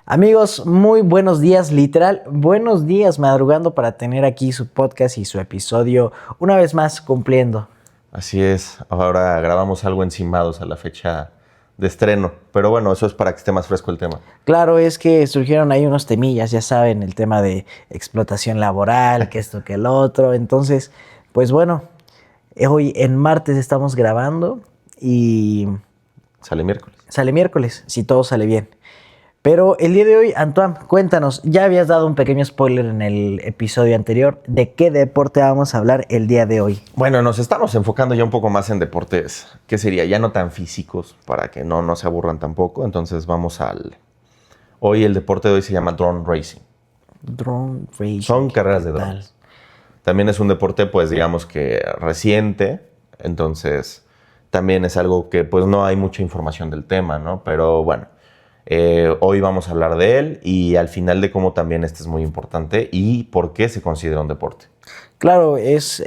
Amigos, muy buenos días, literal, buenos días madrugando para tener aquí su podcast y su episodio una vez más cumpliendo. Así es, ahora grabamos algo encimados a la fecha de estreno, pero bueno, eso es para que esté más fresco el tema. Claro, es que surgieron ahí unos temillas, ya saben, el tema de explotación laboral, que esto, que el otro, entonces, pues bueno, hoy en martes estamos grabando y Sale miércoles. sale miércoles, si todo sale bien. Pero el día de hoy, Antoine, cuéntanos, ya habías dado un pequeño spoiler en el episodio anterior, ¿de qué deporte vamos a hablar el día de hoy? Bueno, nos estamos enfocando ya un poco más en deportes, ¿qué sería? Ya no tan físicos, para que no se aburran tampoco, entonces vamos al... Hoy el deporte de hoy se llama drone racing. Drone racing. Son carreras de ¿qué tal? drones. También es un deporte, pues digamos que reciente, entonces también es algo que pues no hay mucha información del tema, ¿no? Pero bueno, hoy vamos a hablar de él y al final de cómo también este es muy importante y por qué se considera un deporte. Claro, es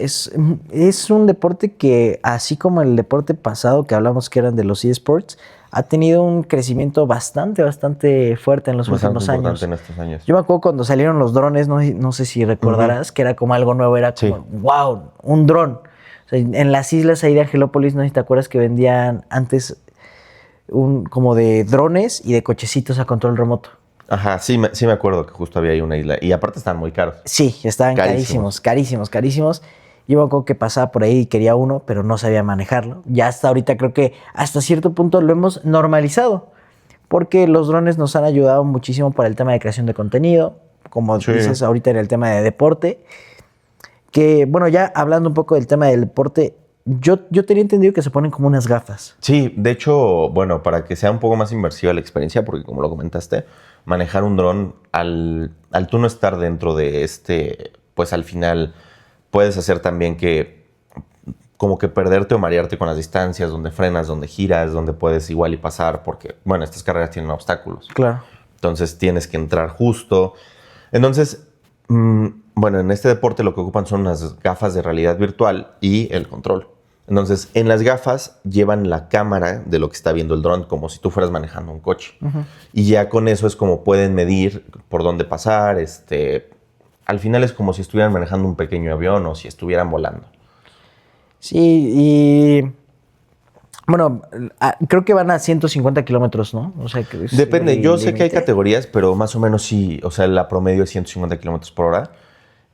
un deporte que, así como el deporte pasado que hablamos que eran de los eSports, ha tenido un crecimiento bastante fuerte en los Bastante últimos importante años. en estos años. Yo me acuerdo cuando salieron los drones, no sé si recordarás, que era como algo nuevo, era como, Sí. wow, un dron. O sea, en las islas ahí de Angelópolis, no sé si te acuerdas que vendían antes como de drones y de cochecitos a control remoto. Ajá, sí me acuerdo que justo había ahí una isla y aparte están muy caros. Sí, estaban carísimos. Yo me acuerdo que pasaba por ahí y quería uno, pero no sabía manejarlo. Ya hasta ahorita creo que hasta cierto punto lo hemos normalizado, porque los drones nos han ayudado muchísimo para el tema de creación de contenido, como Sí. dices ahorita en el tema de deporte, que bueno, ya hablando un poco del tema del deporte, yo tenía entendido que se ponen como unas gafas. Sí, de hecho, bueno, para que sea un poco más inmersiva la experiencia, porque como lo comentaste, manejar un dron al tú no estar dentro de pues al final puedes hacer también que como que perderte o marearte con las distancias, donde frenas, donde giras, donde puedes igual y pasar, porque, bueno, estas carreras tienen obstáculos. Claro. Entonces tienes que entrar justo. Entonces, bueno, en este deporte lo que ocupan son unas gafas de realidad virtual y el control. Entonces, en las gafas llevan la cámara de lo que está viendo el dron, como si tú fueras manejando un coche. Y ya con eso es como pueden medir por dónde pasar. Al final es como si estuvieran manejando un pequeño avión o si estuvieran volando. Sí, y bueno, creo que van a 150 kilómetros, ¿no? O sea, que es Depende, yo el sé que hay límite. categorías, pero más o menos sí, o sea, la promedio es 150 kilómetros por hora.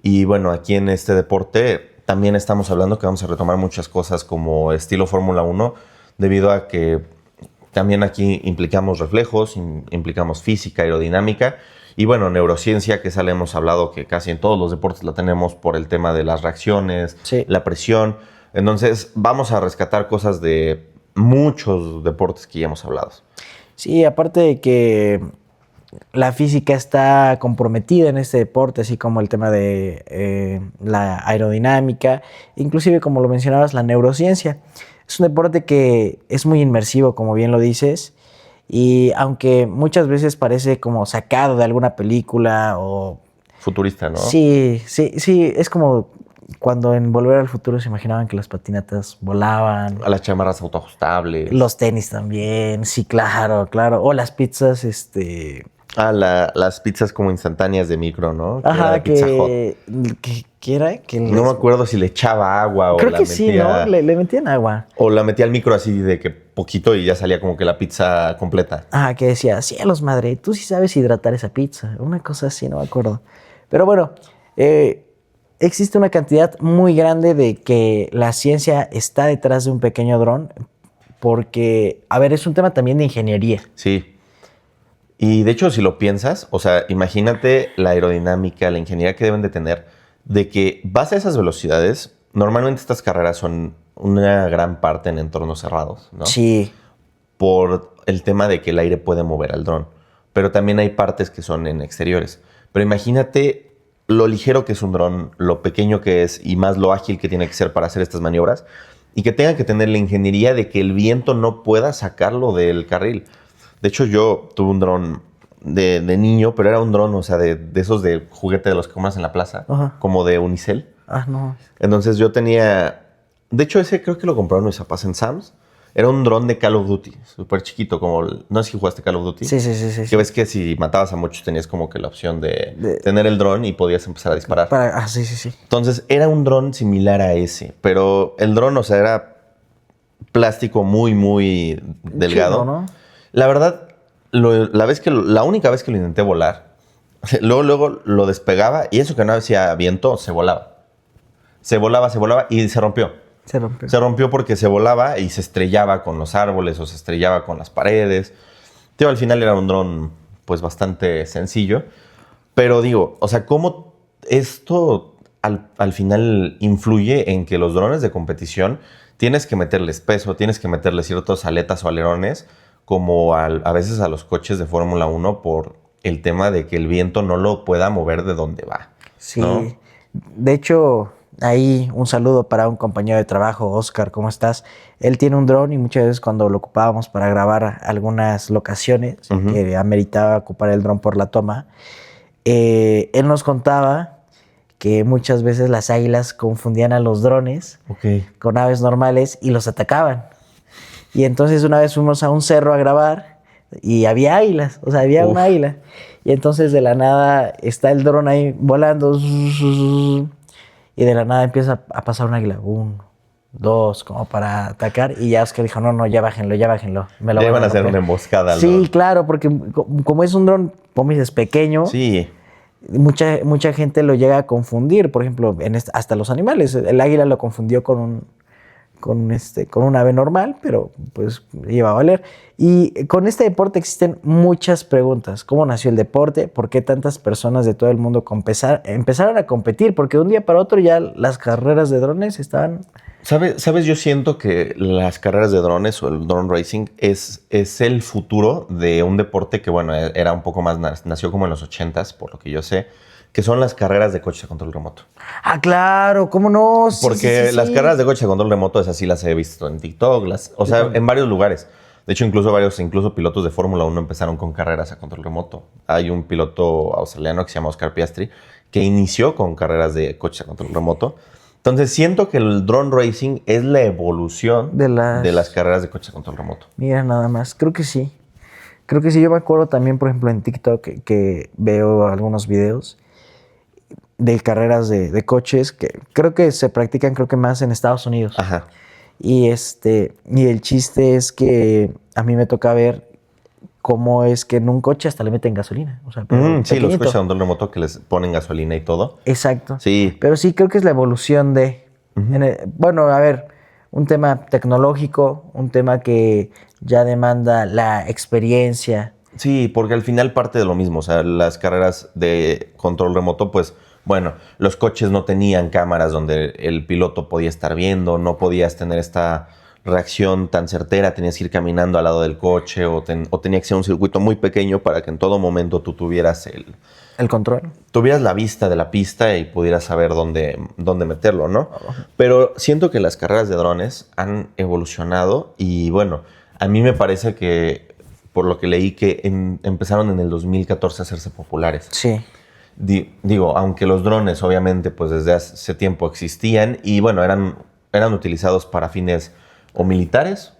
Y bueno, aquí en este deporte también estamos hablando que vamos a retomar muchas cosas como estilo Fórmula 1, debido a que también aquí implicamos reflejos, implicamos física, aerodinámica y bueno, neurociencia, que esa le hemos hablado que casi en todos los deportes la tenemos por el tema de las reacciones, Sí. la presión. Entonces vamos a rescatar cosas de muchos deportes que ya hemos hablado. Sí, aparte de que la física está comprometida en este deporte, así como el tema de la aerodinámica, inclusive como lo mencionabas, la neurociencia. Es un deporte que es muy inmersivo, como bien lo dices, y aunque muchas veces parece como sacado de alguna película o... Futurista, ¿no? Sí, es como cuando en Volver al Futuro se imaginaban que las patinetas volaban. A las chamarras autoajustables. Los tenis también, sí, claro. O las pizzas, Las pizzas como instantáneas de micro, ¿no? Que era Ajá, de Pizza Hut. ¿qué era? Que No me acuerdo si le echaba agua o Creo la que sí, metía... ¿no? Le metían agua. O la metía al micro así de que poquito y ya salía como que la pizza completa. Ajá, que decía, cielos, madre, tú sí sabes hidratar esa pizza. Una cosa así, no me acuerdo. Pero bueno, existe una cantidad muy grande de que la ciencia está detrás de un pequeño dron porque, a ver, es un tema también de ingeniería. Sí. Y de hecho, si lo piensas, o sea, imagínate la aerodinámica, la ingeniería que deben de tener, de que vas a esas velocidades, normalmente estas carreras son una gran parte en entornos cerrados, ¿no? Sí, Por el tema de que el aire puede mover al dron. Pero también hay partes que son en exteriores. Pero imagínate lo ligero que es un dron, lo pequeño que es y más lo ágil que tiene que ser para hacer estas maniobras y que tenga que tener la ingeniería de que el viento no pueda sacarlo del carril. De hecho, yo tuve un dron de niño, pero era un dron, o sea, de esos de juguete de los que compras en la plaza, Ajá. como de unicel. no. Entonces yo tenía... De hecho, ese creo que lo compraron mis papás en Sam's. Era un dron de Call of Duty, súper chiquito, no sé si jugaste Call of Duty. Sí. Ves que si matabas a muchos tenías como que la opción de tener el dron y podías empezar a disparar. Sí. Entonces era un dron similar a ese, pero el dron, o sea, era plástico muy, muy delgado. Chido, ¿no? La verdad, la única vez que lo intenté volar, luego lo despegaba y eso que no hacía viento, se volaba. Se volaba y se rompió. Se rompió porque se volaba y se estrellaba con los árboles o se estrellaba con las paredes. Tío, al final era un dron pues bastante sencillo. Pero digo, o sea, ¿cómo esto al final influye en que los drones de competición tienes que meterles peso, tienes que meterles ciertas aletas o alerones como a veces a los coches de Fórmula 1 por el tema de que el viento no lo pueda mover de donde va? Sí, ¿no? De hecho, ahí un saludo para un compañero de trabajo, Oscar, ¿cómo estás? Él tiene un dron y muchas veces cuando lo ocupábamos para grabar algunas locaciones que ameritaba ocupar el dron por la toma, él nos contaba que muchas veces las águilas confundían a los drones con aves normales y los atacaban. Y entonces una vez fuimos a un cerro a grabar y había águilas, o sea, había una águila. Y entonces de la nada está el dron ahí volando y de la nada empieza a pasar un águila. 1, 2, como para atacar. Y ya Oscar dijo, no, ya bájenlo. Me lo ya iban a romper. hacer una emboscada. Sí, ¿no? claro, porque como es un dron, como dices, pequeño. Sí. Mucha gente lo llega a confundir. Por ejemplo, hasta los animales. El águila lo confundió con un ave normal, pero pues iba a valer. Y con este deporte existen muchas preguntas. ¿Cómo nació el deporte? ¿Por qué tantas personas de todo el mundo empezaron a competir? Porque de un día para otro ya las carreras de drones estaban... ¿Sabes? Yo siento que las carreras de drones o el drone racing es el futuro de un deporte que, bueno, era un poco más... Nació como en los 80s, por lo que yo sé, que son las carreras de coches a control remoto. Ah, claro, ¿cómo no? Porque las carreras de coches a control remoto, esas sí las he visto en TikTok, en varios lugares. De hecho, incluso pilotos de Fórmula 1 empezaron con carreras a control remoto. Hay un piloto australiano que se llama Oscar Piastri que inició con carreras de coches a control remoto. Entonces, siento que el drone racing es la evolución de las carreras de coches a control remoto. Mira, nada más. Creo que sí. Yo me acuerdo también, por ejemplo, en TikTok que veo algunos videos de carreras de coches que creo que se practican más en Estados Unidos. Ajá. Y el chiste es que a mí me toca ver cómo es que en un coche hasta le meten gasolina. O sea, sí, los coches a control remoto que les ponen gasolina y todo. Exacto. Sí. Pero sí creo que es la evolución de... bueno, a ver, un tema tecnológico, un tema que ya demanda la experiencia. Sí, porque al final parte de lo mismo. O sea, las carreras de control remoto, pues... Bueno, los coches no tenían cámaras donde el piloto podía estar viendo, no podías tener esta reacción tan certera, tenías que ir caminando al lado del coche o tenía que ser un circuito muy pequeño para que en todo momento tú tuvieras el control. Tuvieras la vista de la pista y pudieras saber dónde meterlo, ¿no? Pero siento que las carreras de drones han evolucionado y bueno, a mí me parece que, por lo que leí, que empezaron en el 2014 a hacerse populares. Sí. Digo, aunque los drones obviamente pues desde hace tiempo existían y bueno, eran utilizados para fines o militares,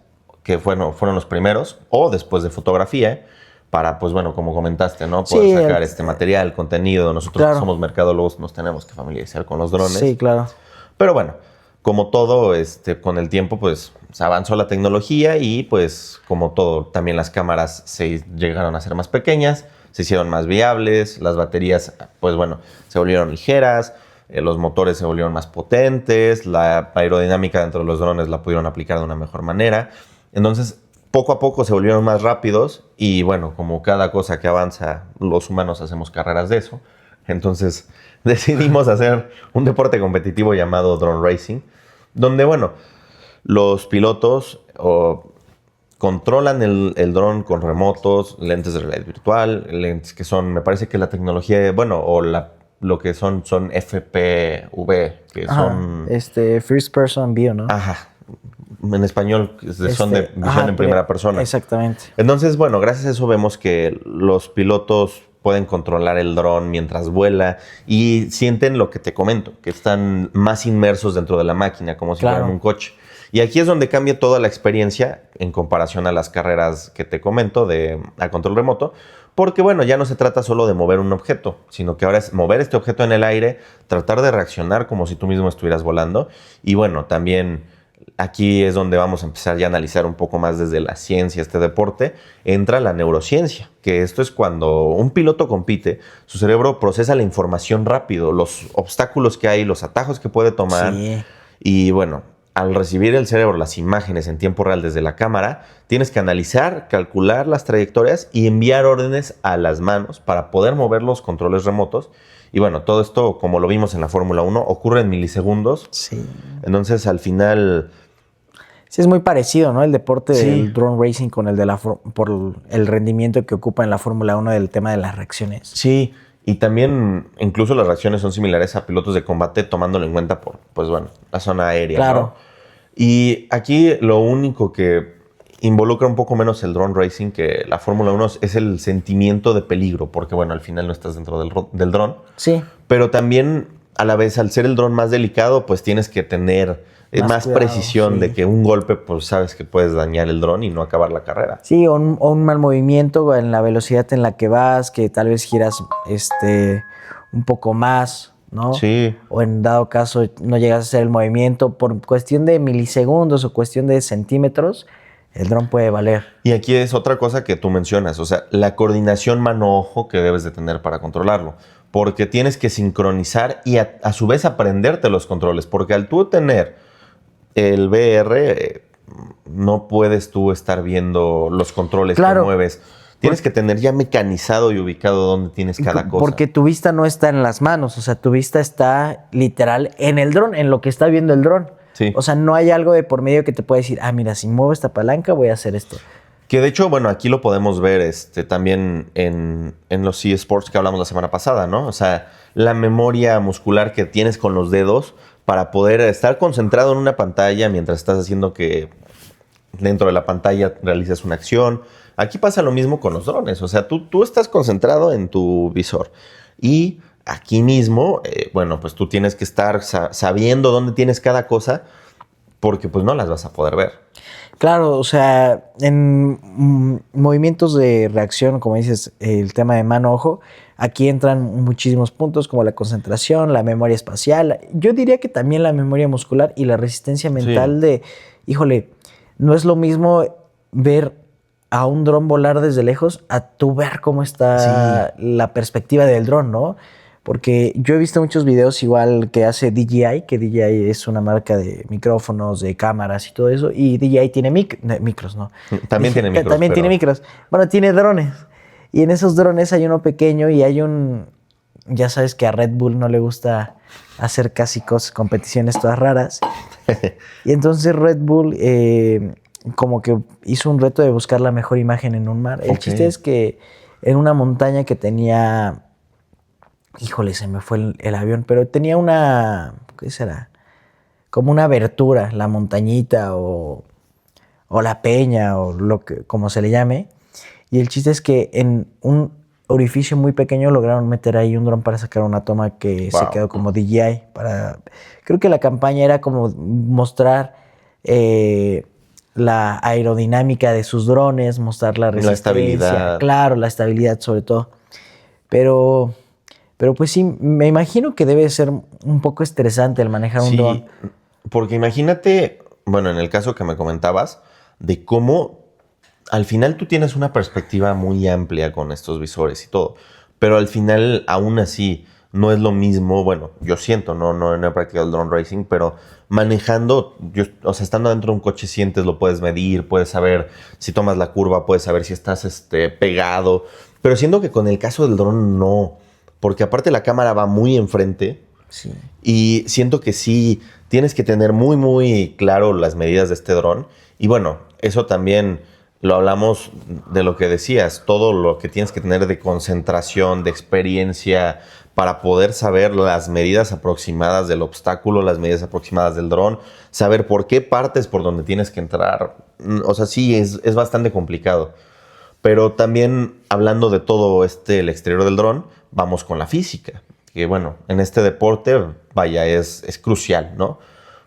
que fueron los primeros, o después de fotografía, para pues bueno, como comentaste, ¿no? Poder sacar este material, contenido. Nosotros que somos mercadólogos nos tenemos que familiarizar con los drones. Sí, claro. Pero bueno, como todo, con el tiempo pues se avanzó la tecnología y pues como todo, también las cámaras se llegaron a ser más pequeñas, se hicieron más viables, las baterías, pues bueno, se volvieron ligeras, los motores se volvieron más potentes, la aerodinámica dentro de los drones la pudieron aplicar de una mejor manera. Entonces, poco a poco se volvieron más rápidos y bueno, como cada cosa que avanza, los humanos hacemos carreras de eso. Entonces, decidimos hacer un deporte competitivo llamado drone racing, donde bueno, los pilotos controlan el dron con remotos, lentes de realidad virtual, lentes que son, me parece que la tecnología, bueno, o lo que son FPV, que son... First Person View, ¿no? Ajá. En español son de visión en primera persona. Exactamente. Entonces, bueno, gracias a eso vemos que los pilotos pueden controlar el dron mientras vuela y sienten lo que te comento, que están más inmersos dentro de la máquina, como si fueran un coche. Y aquí es donde cambia toda la experiencia en comparación a las carreras que te comento a control remoto. Porque, bueno, ya no se trata solo de mover un objeto, sino que ahora es mover este objeto en el aire, tratar de reaccionar como si tú mismo estuvieras volando. Y, bueno, también aquí es donde vamos a empezar ya a analizar un poco más desde la ciencia este deporte. Entra la neurociencia, que esto es cuando un piloto compite, su cerebro procesa la información rápido, los obstáculos que hay, los atajos que puede tomar. Sí. Y, bueno, al recibir el cerebro las imágenes en tiempo real desde la cámara, tienes que analizar, calcular las trayectorias y enviar órdenes a las manos para poder mover los controles remotos. Y bueno, todo esto, como lo vimos en la Fórmula 1, ocurre en milisegundos. Sí. Entonces, al final... Sí, es muy parecido, ¿no? El deporte Sí. del drone racing con el de por el rendimiento que ocupa en la Fórmula 1 del tema de las reacciones. Sí, y también incluso las reacciones son similares a pilotos de combate, tomándolo en cuenta por, pues bueno, la zona aérea, Claro. ¿no? Y aquí lo único que involucra un poco menos el drone racing que la Fórmula 1 es el sentimiento de peligro, porque bueno, al final no estás dentro del dron. Sí. Pero también, a la vez, al ser el dron más delicado, pues tienes que tener más cuidado, precisión sí. de que un golpe, pues sabes que puedes dañar el dron y no acabar la carrera. Sí, o un mal movimiento en la velocidad en la que vas, que tal vez giras un poco más, ¿no? Sí. O en dado caso no llegas a hacer el movimiento por cuestión de milisegundos o cuestión de centímetros, el dron puede valer. Y aquí es otra cosa que tú mencionas, o sea, la coordinación mano-ojo que debes de tener para controlarlo. Porque tienes que sincronizar y a su vez aprenderte los controles. Porque al tú tener el VR, no puedes tú estar viendo los controles Claro. que mueves. Tienes que tener ya mecanizado y ubicado dónde tienes cada cosa. Porque tu vista no está en las manos, o sea, tu vista está literal en el dron, en lo que está viendo el dron. Sí. O sea, no hay algo de por medio que te pueda decir, mira, si muevo esta palanca voy a hacer esto. Que de hecho, bueno, aquí lo podemos ver también en los eSports que hablamos la semana pasada, ¿no? O sea, la memoria muscular que tienes con los dedos para poder estar concentrado en una pantalla mientras estás haciendo que dentro de la pantalla realices una acción. Aquí pasa lo mismo con los drones. O sea, tú estás concentrado en tu visor y aquí mismo, bueno, pues tú tienes que estar sabiendo dónde tienes cada cosa porque pues no las vas a poder ver. Claro, o sea, en movimientos de reacción, como dices, el tema de mano-ojo, aquí entran muchísimos puntos como la concentración, la memoria espacial. Yo diría que también la memoria muscular y la resistencia mental de, híjole, no es lo mismo ver a un dron volar desde lejos a tú ver cómo está la perspectiva del dron, ¿no? Porque yo he visto muchos videos igual que hace DJI, que DJI es una marca de micrófonos, de cámaras y todo eso, y DJI tiene micros, ¿no? También tiene micros. También tiene micros. Bueno, tiene drones. Y en esos drones hay uno pequeño y hay ya sabes que a Red Bull no le gusta hacer casi competiciones todas raras. Y entonces Red Bull como que hizo un reto de buscar la mejor imagen en un mar. El chiste es que en una montaña que tenía... Híjole, se me fue el avión, pero tenía ¿qué será? Como una abertura, la montañita o la peña o como se le llame. Y el chiste es que en un orificio muy pequeño lograron meter ahí un dron para sacar una toma que se quedó como DJI. Creo que la campaña era como mostrar la aerodinámica de sus drones, mostrar la resistencia. La estabilidad. Claro, la estabilidad sobre todo. Pero pues sí, me imagino que debe ser un poco estresante el manejar un dron. Sí, porque imagínate, bueno, en el caso que me comentabas, de cómo al final tú tienes una perspectiva muy amplia con estos visores y todo, pero al final aún así no es lo mismo, bueno, yo siento, no he practicado el drone racing, pero manejando, o sea, estando dentro de un coche sientes, lo puedes medir, puedes saber si tomas la curva, puedes saber si estás pegado, pero siento que con el caso del dron no. Porque aparte la cámara va muy enfrente. Sí. Y siento que sí tienes que tener muy, muy claro las medidas de este dron. Y bueno, eso también lo hablamos de lo que decías. Todo lo que tienes que tener de concentración, de experiencia, para poder saber las medidas aproximadas del obstáculo, las medidas aproximadas del dron. Saber por qué partes por donde tienes que entrar. O sea, sí, es bastante complicado. Pero también hablando de todo el exterior del dron, vamos con la física. Que bueno, en este deporte, vaya, es crucial, ¿no?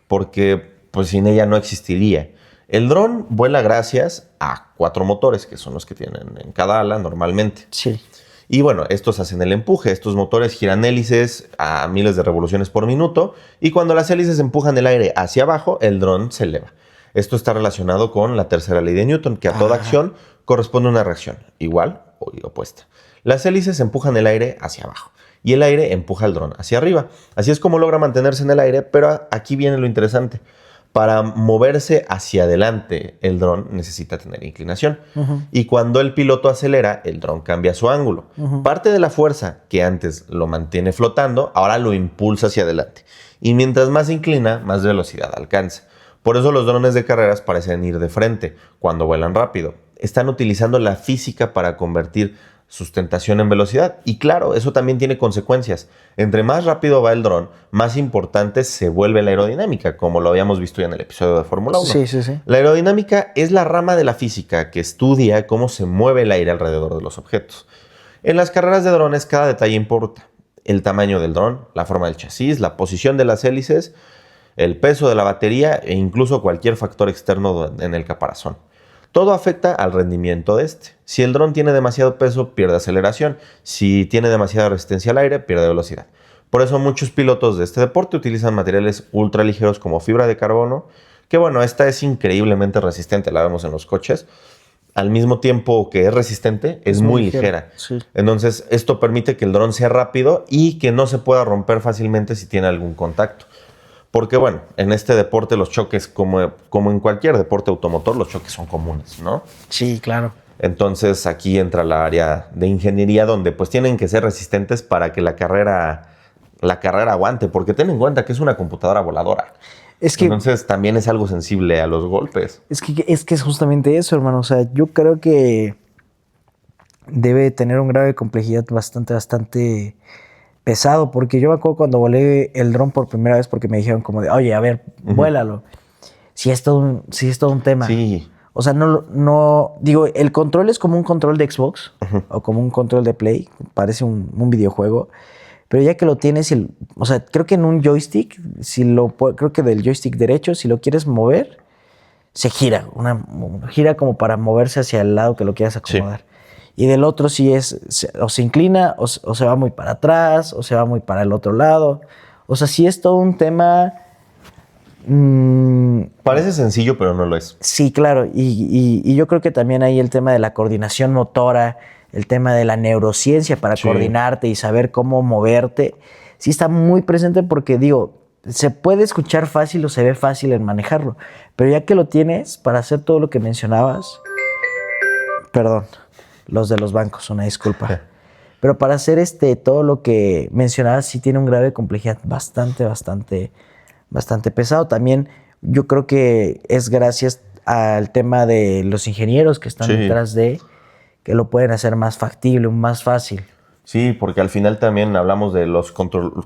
Porque pues sin ella no existiría. El dron vuela gracias a 4 motores, que son los que tienen en cada ala normalmente. Sí. Y bueno, estos hacen el empuje. Estos motores giran hélices a miles de revoluciones por minuto y cuando las hélices empujan el aire hacia abajo, el dron se eleva. Esto está relacionado con la tercera ley de Newton, que a toda acción corresponde una reacción, igual o opuesta. Las hélices empujan el aire hacia abajo y el aire empuja el dron hacia arriba. Así es como logra mantenerse en el aire, pero aquí viene lo interesante. Para moverse hacia adelante, el dron necesita tener inclinación. Y cuando el piloto acelera, el dron cambia su ángulo. Parte de la fuerza que antes lo mantiene flotando, ahora lo impulsa hacia adelante. Y mientras más se inclina, más velocidad alcanza. Por eso los drones de carreras parecen ir de frente cuando vuelan rápido. Están utilizando la física para convertir sustentación en velocidad. Y claro, eso también tiene consecuencias. Entre más rápido va el dron, más importante se vuelve la aerodinámica, como lo habíamos visto ya en el episodio de Fórmula 1. Sí, sí, sí. La aerodinámica es la rama de la física que estudia cómo se mueve el aire alrededor de los objetos. En las carreras de drones, cada detalle importa. El tamaño del dron, la forma del chasis, la posición de las hélices, el peso de la batería e incluso cualquier factor externo en el caparazón. Todo afecta al rendimiento de este. Si el dron tiene demasiado peso, pierde aceleración. Si tiene demasiada resistencia al aire, pierde velocidad. Por eso muchos pilotos de este deporte utilizan materiales ultra ligeros como fibra de carbono, que bueno, esta es increíblemente resistente, la vemos en los coches. Al mismo tiempo que es resistente, es muy ligera. Sí. Entonces, esto permite que el dron sea rápido y que no se pueda romper fácilmente si tiene algún contacto. Porque bueno, en este deporte los choques, como en cualquier deporte automotor, los choques son comunes, ¿no? Sí, claro. Entonces aquí entra la área de ingeniería donde pues tienen que ser resistentes para que la carrera aguante, porque ten en cuenta que es una computadora voladora. Entonces también es algo sensible a los golpes. Es que es justamente eso, hermano. O sea, yo creo que debe tener un grado de complejidad bastante pesado, porque yo me acuerdo cuando volé el dron por primera vez porque me dijeron como de, oye, a ver, vuélalo. Sí es todo un tema. Sí. O sea, digo, el control es como un control de Xbox o como un control de Play, parece un videojuego, pero ya que lo tienes, o sea, creo que en un joystick, creo que del joystick derecho, si lo quieres mover, se gira, gira como para moverse hacia el lado que lo quieras acomodar. Sí. Y del otro sí o se inclina, o se va muy para atrás, o se va muy para el otro lado. O sea, sí es todo un tema. Parece sencillo, pero no lo es. Sí, claro. Y yo creo que también hay el tema de la coordinación motora, el tema de la neurociencia para coordinarte y saber cómo moverte. Sí está muy presente porque, digo, se puede escuchar fácil o se ve fácil en manejarlo. Pero ya que lo tienes para hacer todo lo que mencionabas. Perdón. Los de los bancos, una disculpa. Pero para hacer todo lo que mencionabas, sí tiene un grado de complejidad bastante pesado. También yo creo que es gracias al tema de los ingenieros que están detrás que lo pueden hacer más factible, más fácil. Sí, porque al final también hablamos de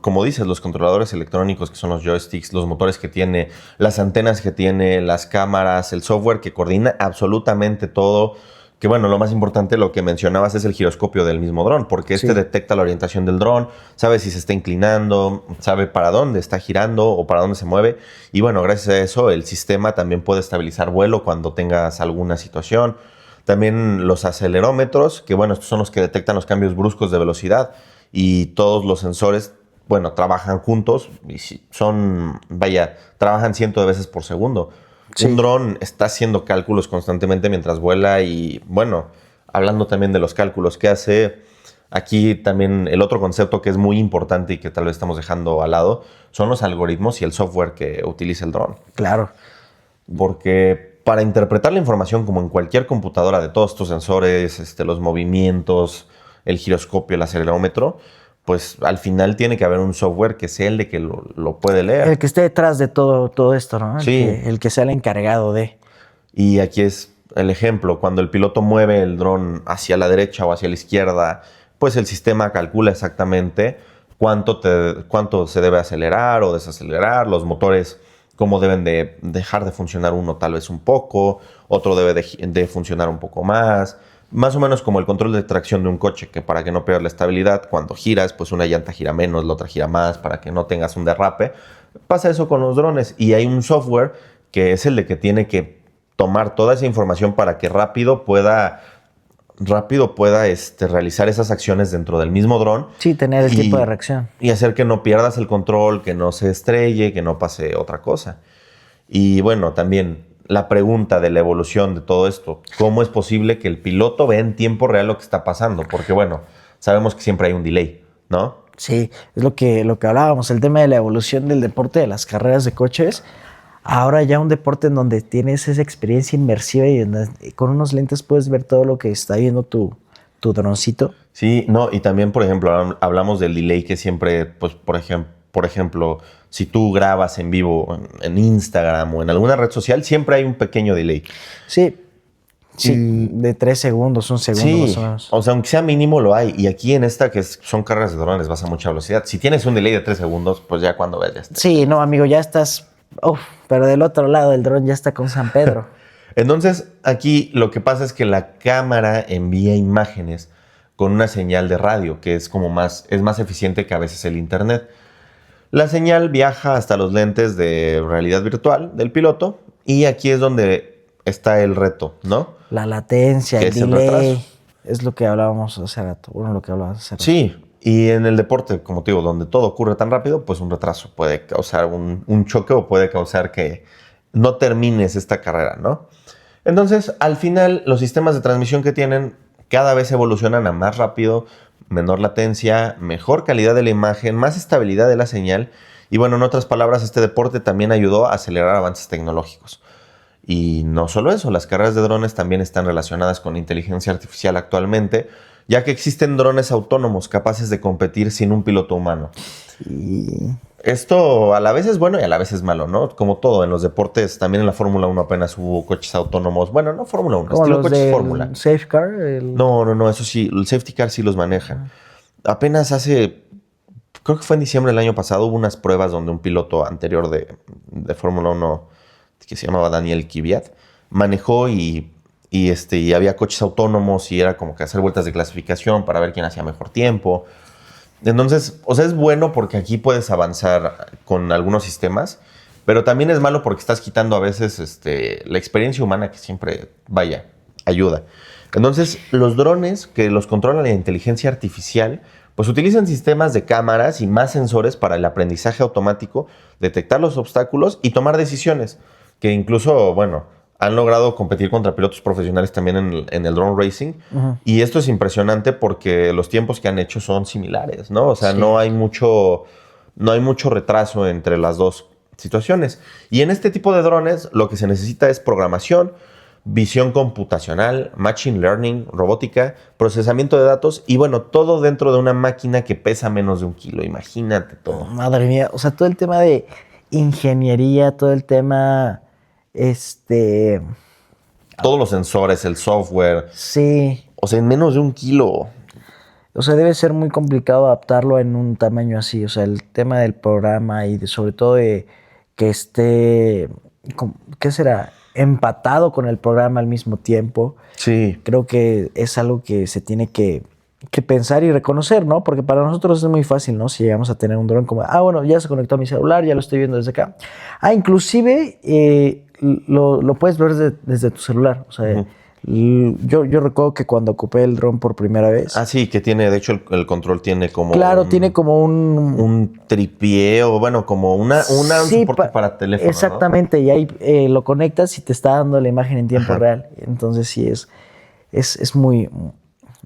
como dices, los controladores electrónicos que son los joysticks, los motores que tiene, las antenas que tiene, las cámaras, el software que coordina absolutamente todo. Que bueno, lo más importante, lo que mencionabas, es el giroscopio del mismo dron, porque detecta la orientación del dron, sabe si se está inclinando, sabe para dónde está girando o para dónde se mueve. Y bueno, gracias a eso, el sistema también puede estabilizar vuelo cuando tengas alguna situación. También los acelerómetros, que bueno, estos son los que detectan los cambios bruscos de velocidad. Y todos los sensores, bueno, trabajan juntos y trabajan cientos de veces por segundo. Sí. Un dron está haciendo cálculos constantemente mientras vuela y, bueno, hablando también de los cálculos que hace, aquí también el otro concepto que es muy importante y que tal vez estamos dejando al lado son los algoritmos y el software que utiliza el dron. Claro. Porque para interpretar la información como en cualquier computadora de todos estos sensores, los movimientos, el giroscopio, el acelerómetro, pues al final tiene que haber un software que sea el de que lo puede leer. El que esté detrás de todo esto, ¿no? Sí. El que sea el encargado de. Y aquí es el ejemplo. Cuando el piloto mueve el dron hacia la derecha o hacia la izquierda, pues el sistema calcula exactamente cuánto se debe acelerar o desacelerar. Los motores, cómo deben de dejar de funcionar uno tal vez un poco, otro debe de funcionar un poco más. Más o menos como el control de tracción de un coche, que para que no pierdas la estabilidad, cuando giras, pues una llanta gira menos, la otra gira más, para que no tengas un derrape. Pasa eso con los drones y hay un software que es el de que tiene que tomar toda esa información para que rápido pueda realizar esas acciones dentro del mismo dron. Sí, tener el tiempo de reacción. Y hacer que no pierdas el control, que no se estrelle, que no pase otra cosa. Y bueno, también la pregunta de la evolución de todo esto. ¿Cómo es posible que el piloto vea en tiempo real lo que está pasando? Porque bueno, sabemos que siempre hay un delay, ¿no? Sí, es lo que hablábamos, el tema de la evolución del deporte de las carreras de coches. Ahora ya un deporte en donde tienes esa experiencia inmersiva y con unos lentes puedes ver todo lo que está viendo tu droncito. Sí, no, y también, por ejemplo, hablamos del delay que siempre, pues, por ejemplo, si tú grabas en vivo en Instagram o en alguna red social, siempre hay un pequeño delay. Sí, de 3 segundos, 1 segundo más o menos. O sea, aunque sea mínimo lo hay. Y aquí en esta, son carreras de drones, vas a mucha velocidad. Si tienes un delay de 3 segundos, pues ya cuando ves ya está. Sí, no, amigo, ya estás... pero del otro lado el dron ya está con San Pedro. Entonces, aquí lo que pasa es que la cámara envía imágenes con una señal de radio, que es más eficiente que a veces el internet. La señal viaja hasta los lentes de realidad virtual del piloto y aquí es donde está el reto, ¿no? La latencia, el delay, retraso. es lo que hablábamos hace rato. Bueno, lo que hablabas hace rato. Sí, y en el deporte, como te digo, donde todo ocurre tan rápido, pues un retraso puede causar un choque o puede causar que no termines esta carrera, ¿no? Entonces, al final, los sistemas de transmisión que tienen cada vez evolucionan a más rápido, menor latencia, mejor calidad de la imagen, más estabilidad de la señal. Y bueno, en otras palabras, este deporte también ayudó a acelerar avances tecnológicos. Y no solo eso, las carreras de drones también están relacionadas con inteligencia artificial actualmente, ya que existen drones autónomos capaces de competir sin un piloto humano. Y... esto a la vez es bueno y a la vez es malo, ¿no? Como todo en los deportes, también en la Fórmula 1 apenas hubo coches autónomos. Bueno, no Fórmula 1, ¿Como estilo los coches del Fórmula. Safe Car? No, eso sí, el safety car sí los manejan. Apenas creo que fue en diciembre del año pasado, hubo unas pruebas donde un piloto anterior de Fórmula 1, que se llamaba Daniel Kvyat, manejó y había coches autónomos y era como que hacer vueltas de clasificación para ver quién hacía mejor tiempo. Entonces, o sea, es bueno porque aquí puedes avanzar con algunos sistemas, pero también es malo porque estás quitando a veces la experiencia humana que siempre, ayuda. Entonces, los drones que los controla la inteligencia artificial, pues utilizan sistemas de cámaras y más sensores para el aprendizaje automático, detectar los obstáculos y tomar decisiones, que incluso, bueno, han logrado competir contra pilotos profesionales también en el drone racing. Uh-huh. Y esto es impresionante porque los tiempos que han hecho son similares, ¿no? O sea, sí. no hay mucho retraso entre las dos situaciones. Y en este tipo de drones lo que se necesita es programación, visión computacional, machine learning, robótica, procesamiento de datos y bueno, todo dentro de una máquina que pesa menos de 1 kilo. Imagínate todo. Madre mía, o sea, todo el tema de ingeniería, todo el tema... todos los sensores, el software. Sí. O sea, en menos de 1 kilo. O sea, debe ser muy complicado adaptarlo en un tamaño así. O sea, el tema del programa y sobre todo de que esté, ¿qué será? Empatado con el programa al mismo tiempo. Sí. Creo que es algo que se tiene que pensar y reconocer, ¿no? Porque para nosotros es muy fácil, ¿no? Si llegamos a tener un dron como, bueno, ya se conectó a mi celular, ya lo estoy viendo desde acá. Inclusive lo puedes ver desde tu celular. O sea, yo recuerdo que cuando ocupé el dron por primera vez. Sí, que tiene, de hecho, el control tiene como... Claro, tiene como un tripié o, bueno, como un soporte para teléfono, exactamente, ¿no? Y ahí lo conectas y te está dando la imagen en tiempo real. Entonces sí, es muy...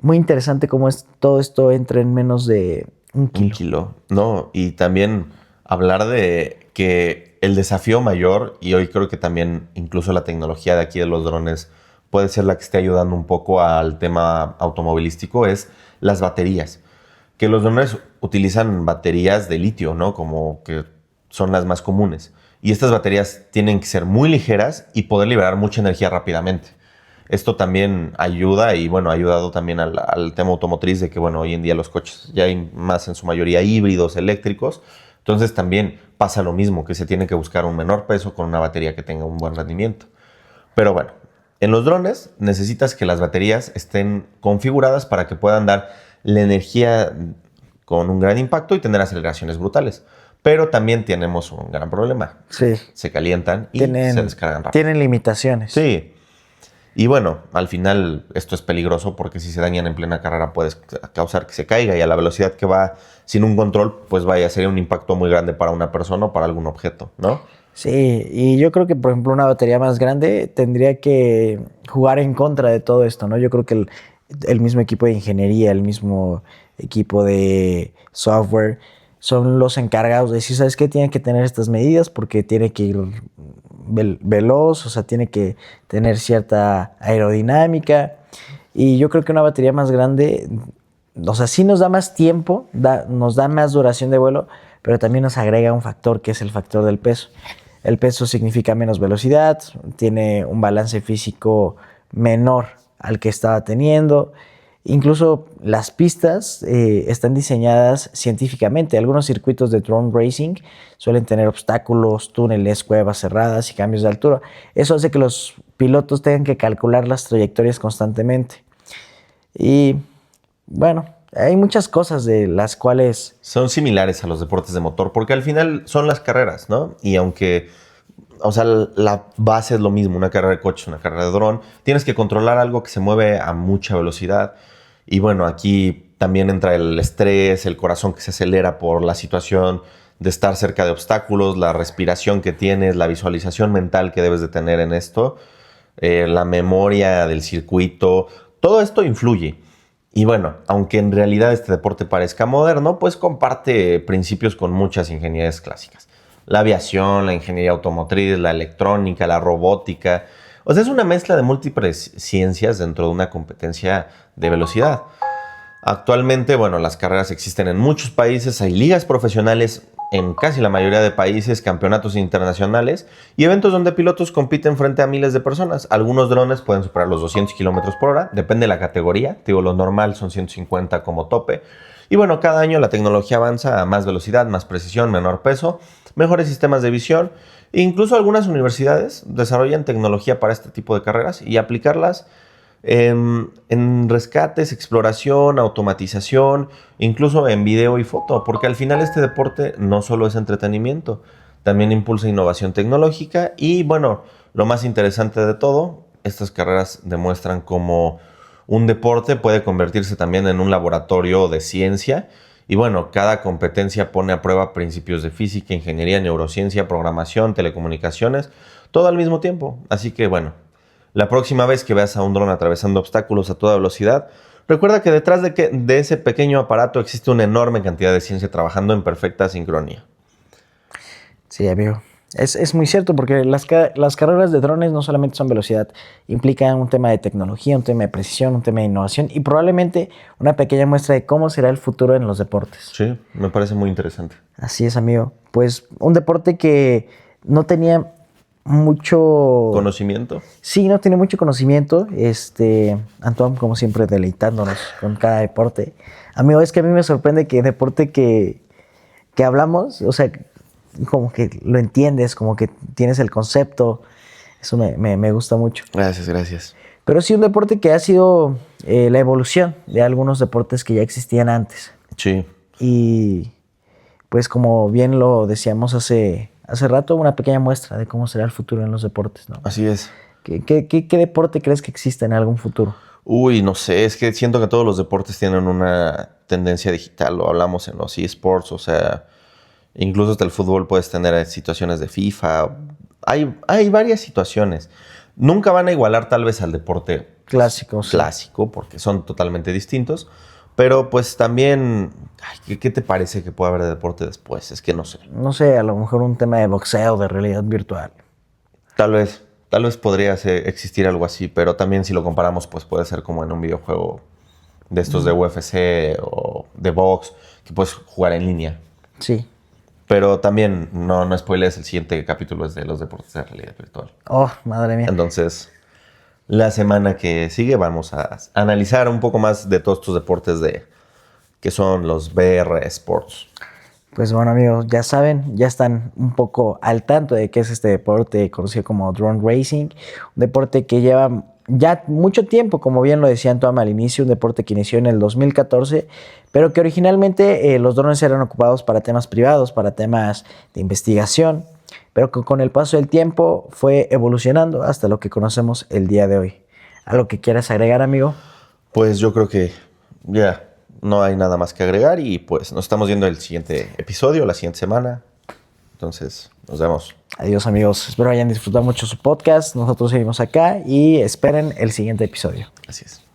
muy interesante cómo todo esto entra en menos de 1 kilo. 1 kilo, no. Y también hablar de que el desafío mayor, y hoy creo que también incluso la tecnología de aquí de los drones puede ser la que esté ayudando un poco al tema automovilístico, es las baterías. Que los drones utilizan baterías de litio, ¿no? Como que son las más comunes. Y estas baterías tienen que ser muy ligeras y poder liberar mucha energía rápidamente. Esto también ayuda y, bueno, ha ayudado también al tema automotriz de que, bueno, hoy en día los coches ya hay más en su mayoría híbridos, eléctricos. Entonces también pasa lo mismo, que se tiene que buscar un menor peso con una batería que tenga un buen rendimiento. Pero bueno, en los drones necesitas que las baterías estén configuradas para que puedan dar la energía con un gran impacto y tener aceleraciones brutales. Pero también tenemos un gran problema. Sí. Se calientan y se descargan rápido. Tienen limitaciones. Sí. Y bueno, al final esto es peligroso porque si se dañan en plena carrera puedes causar que se caiga y a la velocidad que va sin un control, pues vaya, sería un impacto muy grande para una persona o para algún objeto, ¿no? Sí, y yo creo que, por ejemplo, una batería más grande tendría que jugar en contra de todo esto, ¿no? Yo creo que el mismo equipo de ingeniería, el mismo equipo de software, son los encargados de decir, ¿sabes qué? Tienen que tener estas medidas porque tiene que ir veloz, o sea, tiene que tener cierta aerodinámica. Y yo creo que una batería más grande, o sea, sí nos da más tiempo, nos da más duración de vuelo, pero también nos agrega un factor que es el factor del peso. El peso significa menos velocidad, tiene un balance físico menor al que estaba teniendo. Incluso las pistas están diseñadas científicamente. Algunos circuitos de drone racing suelen tener obstáculos, túneles, cuevas cerradas y cambios de altura. Eso hace que los pilotos tengan que calcular las trayectorias constantemente. Y bueno, hay muchas cosas de las cuales... Son similares a los deportes de motor porque al final son las carreras, ¿no? Y aunque, o sea, la base es lo mismo, una carrera de coches, una carrera de dron, tienes que controlar algo que se mueve a mucha velocidad. Y bueno, aquí también entra el estrés, el corazón que se acelera por la situación de estar cerca de obstáculos, la respiración que tienes, la visualización mental que debes de tener en esto, la memoria del circuito, todo esto influye. Y bueno, aunque en realidad este deporte parezca moderno, pues comparte principios con muchas ingenierías clásicas. La aviación, la ingeniería automotriz, la electrónica, la robótica. O sea, es una mezcla de múltiples ciencias dentro de una competencia de velocidad. Actualmente, bueno, las carreras existen en muchos países, hay ligas profesionales en casi la mayoría de países, campeonatos internacionales y eventos donde pilotos compiten frente a miles de personas. Algunos drones pueden superar los 200 kilómetros por hora, depende de la categoría. Digo, lo normal son 150 como tope. Y bueno, cada año la tecnología avanza a más velocidad, más precisión, menor peso, mejores sistemas de visión. E incluso algunas universidades desarrollan tecnología para este tipo de carreras y aplicarlas en rescates, exploración, automatización, incluso en video y foto, porque al final este deporte no solo es entretenimiento, también impulsa innovación tecnológica y bueno, lo más interesante de todo, estas carreras demuestran cómo un deporte puede convertirse también en un laboratorio de ciencia y bueno, cada competencia pone a prueba principios de física, ingeniería, neurociencia, programación, telecomunicaciones, todo al mismo tiempo, así que bueno, la próxima vez que veas a un dron atravesando obstáculos a toda velocidad, recuerda que detrás de ese pequeño aparato existe una enorme cantidad de ciencia trabajando en perfecta sincronía. Sí, amigo. Es muy cierto porque las carreras de drones no solamente son velocidad, implican un tema de tecnología, un tema de precisión, un tema de innovación y probablemente una pequeña muestra de cómo será el futuro en los deportes. Sí, me parece muy interesante. Así es, amigo. Pues un deporte que no tenía mucho... ¿Conocimiento? Sí, no tiene mucho conocimiento. Antoine, como siempre, deleitándonos con cada deporte. Amigo, es que a mí me sorprende que deporte que hablamos, o sea, como que lo entiendes, como que tienes el concepto. Eso me gusta mucho. Gracias, gracias. Pero sí un deporte que ha sido la evolución de algunos deportes que ya existían antes. Sí. Y pues como bien lo decíamos hace rato, una pequeña muestra de cómo será el futuro en los deportes, ¿no? Así es. ¿Qué deporte crees que existe en algún futuro? Uy, no sé, es que siento que todos los deportes tienen una tendencia digital, lo hablamos en los eSports, o sea, incluso hasta el fútbol puedes tener situaciones de FIFA, hay varias situaciones. Nunca van a igualar tal vez al deporte Clásico, sí. clásico, porque son totalmente distintos, pero pues también, ¿qué te parece que puede haber de deporte después? Es que no sé. No sé, a lo mejor un tema de boxeo, de realidad virtual. Tal vez podría existir algo así, pero también si lo comparamos, pues puede ser como en un videojuego de estos de UFC o de box, que puedes jugar en línea. Sí. Pero también, no spoilees, el siguiente capítulo es de los deportes de realidad virtual. Oh, madre mía. Entonces, la semana que sigue vamos a analizar un poco más de todos estos deportes que son los VR Sports. Pues bueno, amigos, ya saben, ya están un poco al tanto de qué es este deporte conocido como drone racing. Un deporte que lleva ya mucho tiempo, como bien lo decía Antoine al inicio, un deporte que inició en el 2014, pero que originalmente los drones eran ocupados para temas privados, para temas de investigación, pero que con el paso del tiempo fue evolucionando hasta lo que conocemos el día de hoy. ¿Algo que quieras agregar, amigo? Pues yo creo que ya no hay nada más que agregar y pues nos estamos viendo el siguiente episodio, la siguiente semana. Entonces, nos vemos. Adiós, amigos. Espero hayan disfrutado mucho su podcast. Nosotros seguimos acá y esperen el siguiente episodio. Así es.